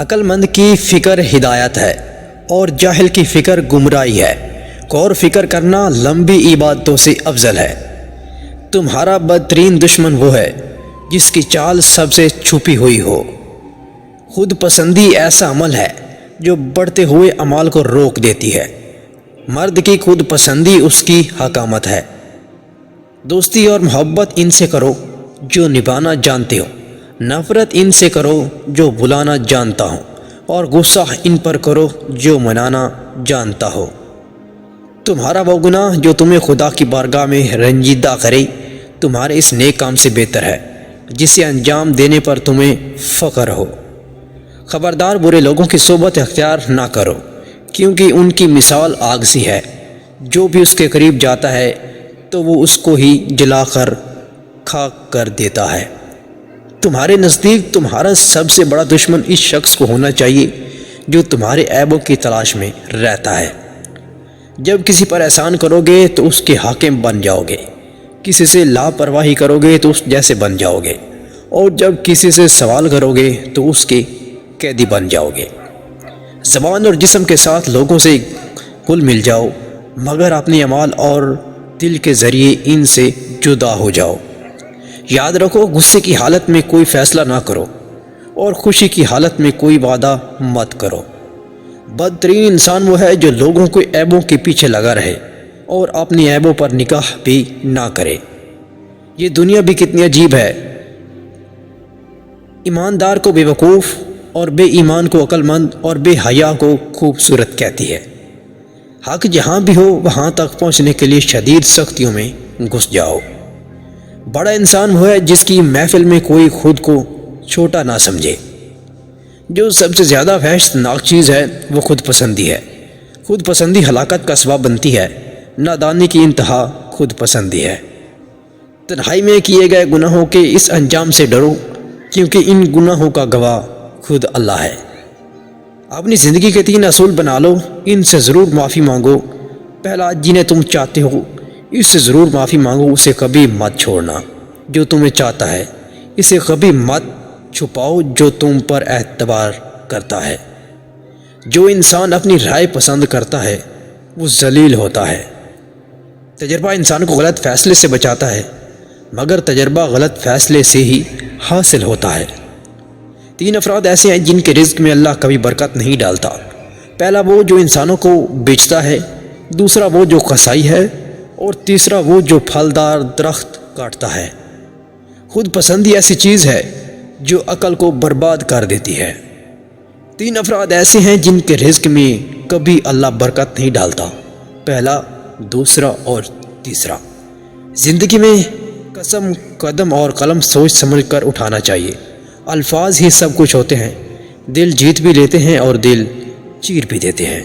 عقل مند کی فکر ہدایت ہے اور جاہل کی فکر گمراہی ہے۔ غور فکر کرنا لمبی عبادتوں سے افضل ہے۔ تمہارا بدترین دشمن وہ ہے جس کی چال سب سے چھپی ہوئی ہو۔ خود پسندی ایسا عمل ہے جو بڑھتے ہوئے اعمال کو روک دیتی ہے۔ مرد کی خود پسندی اس کی حکامت ہے۔ دوستی اور محبت ان سے کرو جو نبھانا جانتے ہو، نفرت ان سے کرو جو بلانا جانتا ہوں، اور غصہ ان پر کرو جو منانا جانتا ہو۔ تمہارا وہ گناہ جو تمہیں خدا کی بارگاہ میں رنجیدہ کرے تمہارے اس نیک کام سے بہتر ہے جسے انجام دینے پر تمہیں فخر ہو۔ خبردار برے لوگوں کی صحبت اختیار نہ کرو، کیونکہ ان کی مثال آگ سی ہے، جو بھی اس کے قریب جاتا ہے تو وہ اس کو ہی جلا کر خاک کر دیتا ہے۔ تمہارے نزدیک تمہارا سب سے بڑا دشمن اس شخص کو ہونا چاہیے جو تمہارے عیبوں کی تلاش میں رہتا ہے۔ جب کسی پر احسان کرو گے تو اس کے حاکم بن جاؤ گے، کسی سے لاپرواہی کرو گے تو اس جیسے بن جاؤ گے، اور جب کسی سے سوال کرو گے تو اس کے قیدی بن جاؤ گے۔ زبان اور جسم کے ساتھ لوگوں سے گل مل جاؤ، مگر اپنے اعمال اور دل کے ذریعے ان سے جدا ہو جاؤ۔ یاد رکھو، غصے کی حالت میں کوئی فیصلہ نہ کرو اور خوشی کی حالت میں کوئی وعدہ مت کرو۔ بدترین انسان وہ ہے جو لوگوں کے عیبوں کے پیچھے لگا رہے اور اپنی عیبوں پر نگاہ بھی نہ کرے۔ یہ دنیا بھی کتنی عجیب ہے، ایماندار کو بے وقوف اور بے ایمان کو عقل مند اور بے حیا کو خوبصورت کہتی ہے۔ حق جہاں بھی ہو وہاں تک پہنچنے کے لیے شدید سختیوں میں گھس جاؤ۔ بڑا انسان وہ ہے جس کی محفل میں کوئی خود کو چھوٹا نہ سمجھے۔ جو سب سے زیادہ وحشتناک چیز ہے وہ خود پسندی ہے۔ خود پسندی ہلاکت کا سبب بنتی ہے۔ نادانی کی انتہا خود پسندی ہے۔ تنہائی میں کیے گئے گناہوں کے اس انجام سے ڈرو، کیونکہ ان گناہوں کا گواہ خود اللہ ہے۔ اپنی زندگی کے 3 اصول بنا لو، ان سے ضرور معافی مانگو۔ پہلا، جنہیں تم چاہتے ہو اس سے ضرور معافی مانگو، اسے کبھی مت چھوڑنا جو تمہیں چاہتا ہے، اسے کبھی مت چھپاؤ جو تم پر اعتبار کرتا ہے۔ جو انسان اپنی رائے پسند کرتا ہے وہ ذلیل ہوتا ہے۔ تجربہ انسان کو غلط فیصلے سے بچاتا ہے، مگر تجربہ غلط فیصلے سے ہی حاصل ہوتا ہے۔ 3 افراد ایسے ہیں جن کے رزق میں اللہ کبھی برکت نہیں ڈالتا۔ پہلا وہ جو انسانوں کو بیچتا ہے، دوسرا وہ جو قصائی ہے، اور تیسرا وہ جو پھلدار درخت کاٹتا ہے۔ خود پسندی ایسی چیز ہے جو عقل کو برباد کر دیتی ہے۔ 3 افراد ایسے ہیں جن کے رزق میں کبھی اللہ برکت نہیں ڈالتا، پہلا، دوسرا اور تیسرا۔ زندگی میں قدم اور قلم سوچ سمجھ کر اٹھانا چاہیے۔ الفاظ ہی سب کچھ ہوتے ہیں، دل جیت بھی لیتے ہیں اور دل چیر بھی دیتے ہیں۔